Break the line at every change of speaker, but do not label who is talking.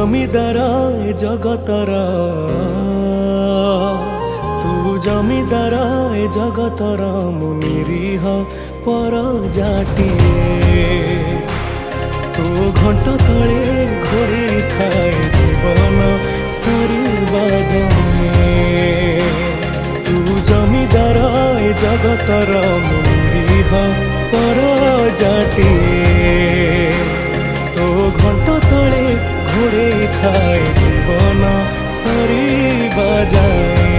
জমিদার এ জগতর, তু জমিদার এ জগতর, মু নিরীহ পরজাটিয়ে। তু ঘণ্ট তলে ঘোড়ি ଥାଏ জীবন সরিবা যাଏ। তু জমিদার এ জগতর, মু নিরীহ পরজাটিয়ে। তো ঘণ্ট তলে ঘোড়েই ଥାଏ জীবন সরিবা যাଏ।